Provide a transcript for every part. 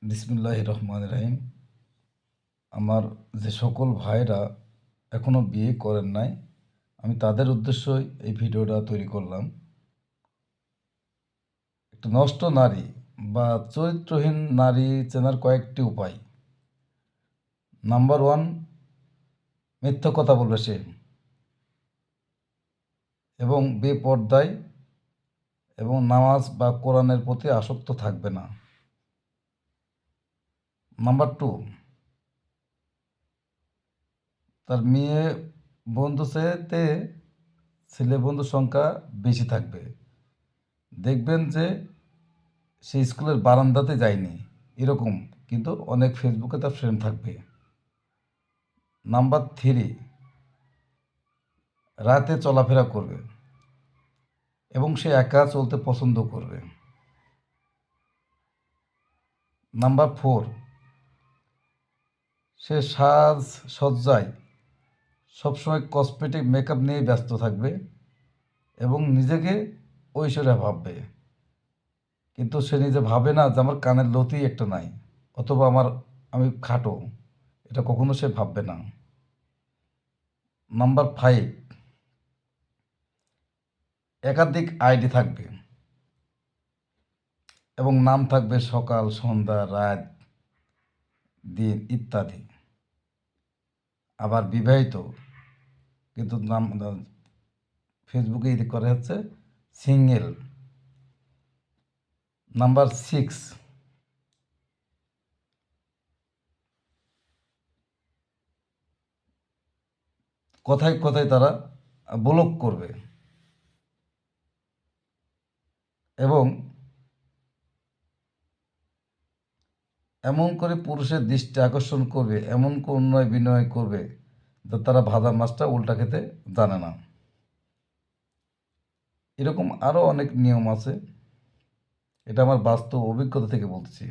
বিসমিল্লাহির রহমানির রহিম। আমার যে সকল ভাইরা এখনও বিয়ে করেন নাই, আমি তাদের উদ্দেশ্যই এই ভিডিওটা তৈরি করলাম। একটা নষ্ট নারী বা চরিত্রহীন নারী চেনার কয়েকটি উপায়। নাম্বার 1, মিথ্যা কথা বলবে সে এবং বেপর্দায় এবং নামাজ বা কোরআনের প্রতি আসক্ত থাকবে না। নাম্বার 2, তার মেয়ে বন্ধু চেয়েতে ছেলে বন্ধুর সংখ্যা বেশি থাকবে। দেখবেন যে সে স্কুলের বারান্দাতে যায়নি এরকম, কিন্তু অনেক ফেসবুকে তার ফ্রেন্ড থাকবে। নাম্বার 3, রাতে চলাফেরা করবে এবং সে একা চলতে পছন্দ করবে। নাম্বার 4, সে সজ্জায় সবসময় কসমেটিক মেকআপ নিয়ে ব্যস্ত থাকবে এবং নিজেকে ঐশ্বর্যা ভাববে, কিন্তু সে নিজে ভাবে না যে আমার কানের লতি একটা নাই, অথবা আমি খাটো, এটা কখনো সে ভাববে না। নাম্বার 5, একাধিক আইডি থাকবে এবং নাম থাকবে সকাল, সন্ধ্যা, রাত, দিন ইত্যাদি। আবার বিবাহিত, কিন্তু নাম ফেসবুকে করে হচ্ছে সিঙ্গেল। নাম্বার 6, কথায় কথায় তারা ব্লক করবে এবং এমন করে পুরুষের দৃষ্টি আকর্ষণ করবে, এমন অন্যায় বিনয় করবে যে তারা ভাজা মাছটা উল্টা খেতে জানে না। এরকম আরও অনেক নিয়ম আছে, এটা আমার বাস্তব অভিজ্ঞতা থেকে বলছি।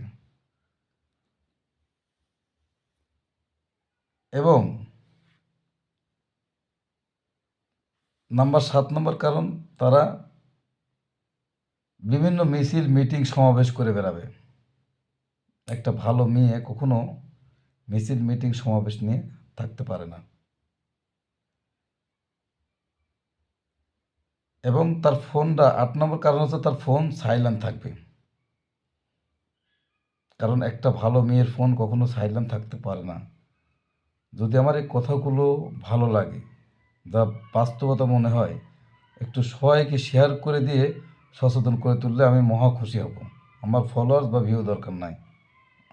এবং নাম্বার 7 কারণ, তারা বিভিন্ন মিছিল, মিটিং, সমাবেশ করে বেড়াবে। একটা ভালো মেয়ে কখনো মিছিল, মিটিং, সমাবেশ নিয়ে থাকতে পারে না। এবং তার ফোনটা 8 কারণ হচ্ছে তার ফোন সাইলেন্ট থাকবে, কারণ একটা ভালো মেয়ের ফোন কখনো সাইলেন্ট থাকতে পারে না। যদি আমার এই কথাগুলো ভালো লাগে, যা বাস্তবতা মনে হয়, একটু সবাইকে শেয়ার করে দিয়ে সচেতন করে তুললে আমি মহা খুশি হব। আমার ফলোয়ার্স বা ভিউ দরকার নাই।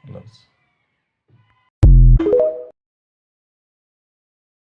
আল্লাহ হাফেজ।